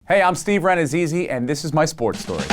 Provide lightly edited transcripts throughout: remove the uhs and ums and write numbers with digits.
Hey, I'm Steve Rannazzisi, and this is my sports story.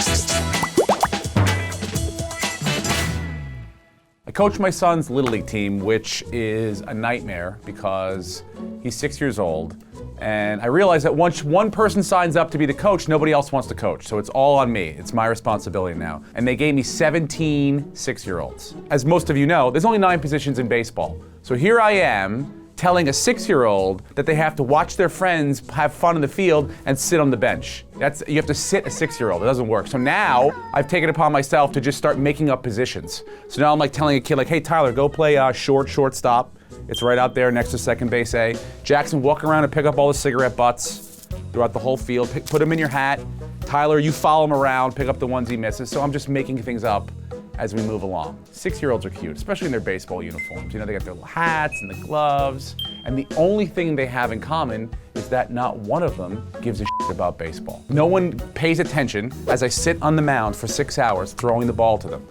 I coach my son's Little League team, which is a nightmare because he's 6 years old. And I realize that once one person signs up to be the coach, nobody else wants to coach. So it's all on me. It's my responsibility now. And they gave me 17 six-year-olds. As most of you know, there's only 9 positions in baseball. So here I am telling a 6-year-old that they have to watch their friends have fun in the field and sit on the bench. You have to sit a 6-year-old. It doesn't work. So now I've taken it upon myself to just start making up positions. So now I'm like telling a kid like, hey Tyler, go play shortstop. It's right out there next to second base A. Jackson, walk around and pick up all the cigarette butts throughout the whole field. Put them in your hat. Tyler, you follow him around, pick up the ones he misses. So I'm just making things up as we move along. 6-year-olds are cute, especially in their baseball uniforms. You know, they got their little hats and the gloves. And the only thing they have in common is that not one of them gives a shit about baseball. No one pays attention as I sit on the mound for 6 hours throwing the ball to them.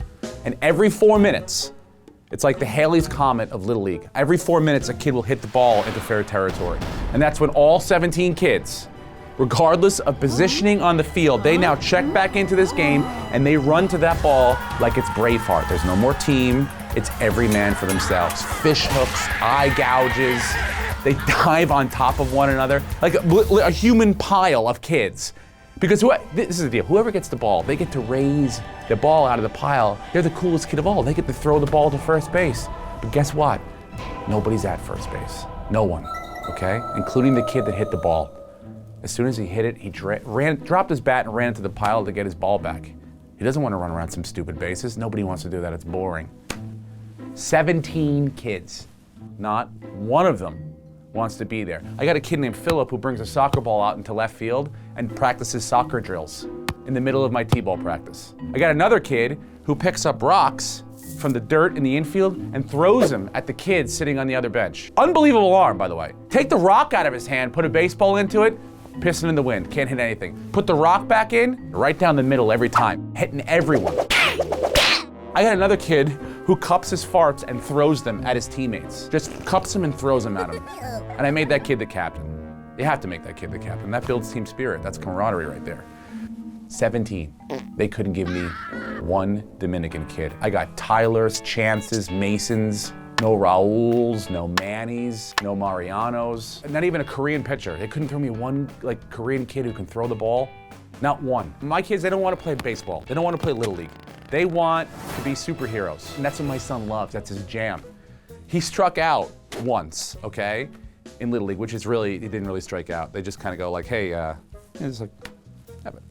And every 4 minutes, it's like the Halley's Comet of Little League. Every 4 minutes, a kid will hit the ball into fair territory. And that's when all 17 kids, regardless of positioning on the field, they now check back into this game and they run to that ball like it's Braveheart. There's no more team. It's every man for themselves. Fish hooks, eye gouges. They dive on top of one another like a human pile of kids. Because this is the deal, whoever gets the ball, they get to raise the ball out of the pile. They're the coolest kid of all. They get to throw the ball to first base. But guess what? Nobody's at first base. No one, okay? Including the kid that hit the ball. As soon as he hit it, he dropped his bat and ran to the pile to get his ball back. He doesn't want to run around some stupid bases. Nobody wants to do that, it's boring. 17 kids, not one of them wants to be there. I got a kid named Philip who brings a soccer ball out into left field and practices soccer drills in the middle of my t-ball practice. I got another kid who picks up rocks from the dirt in the infield and throws them at the kids sitting on the other bench. Unbelievable arm, by the way. Take the rock out of his hand, put a baseball into it, pissing in the wind, can't hit anything. Put the rock back in, right down the middle every time, hitting everyone. I got another kid who cups his farts and throws them at his teammates. Just cups them and throws them at him. And I made that kid the captain. You have to make that kid the captain. That builds team spirit. That's camaraderie right there. 17. They couldn't give me one Dominican kid. I got Tylers, Chances, Masons, no Rauls, no Mannies, no Marianos, not even a Korean pitcher. They couldn't throw me one Korean kid who can throw the ball. Not one. My kids, they don't want to play baseball. They don't want to play Little League. They want to be superheroes. And that's what my son loves. That's his jam. He struck out once, okay, in Little League, which is really, he didn't really strike out. They just kind of go like, hey, it's like,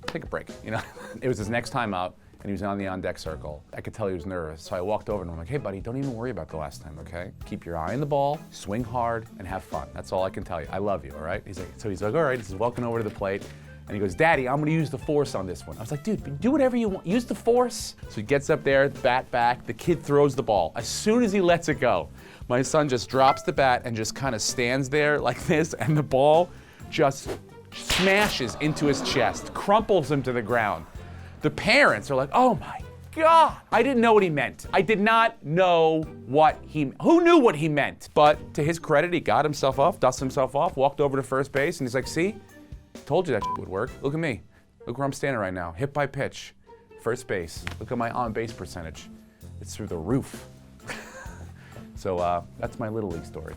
take a break, you know? It was his next time out, and he was on the on-deck circle. I could tell he was nervous, so I walked over and I'm like, hey buddy, don't even worry about the last time, okay? Keep your eye on the ball, swing hard, and have fun. That's all I can tell you. I love you, all right? He's like, all right, he's walking over to the plate, and he goes, Daddy, I'm gonna use the force on this one. I was like, dude, do whatever you want, use the force. So he gets up there, bat back, the kid throws the ball. As soon as he lets it go, my son just drops the bat and just kind of stands there like this, and the ball just smashes into his chest, crumples him to the ground. The parents are like, oh my God. I didn't know what he meant. I did not know who knew what he meant? But to his credit, he got himself off, dusted himself off, walked over to first base, and he's like, see? Told you that would work. Look at me. Look where I'm standing right now. Hit by pitch. First base. Look at my on-base percentage. It's through the roof. So that's my Little League story.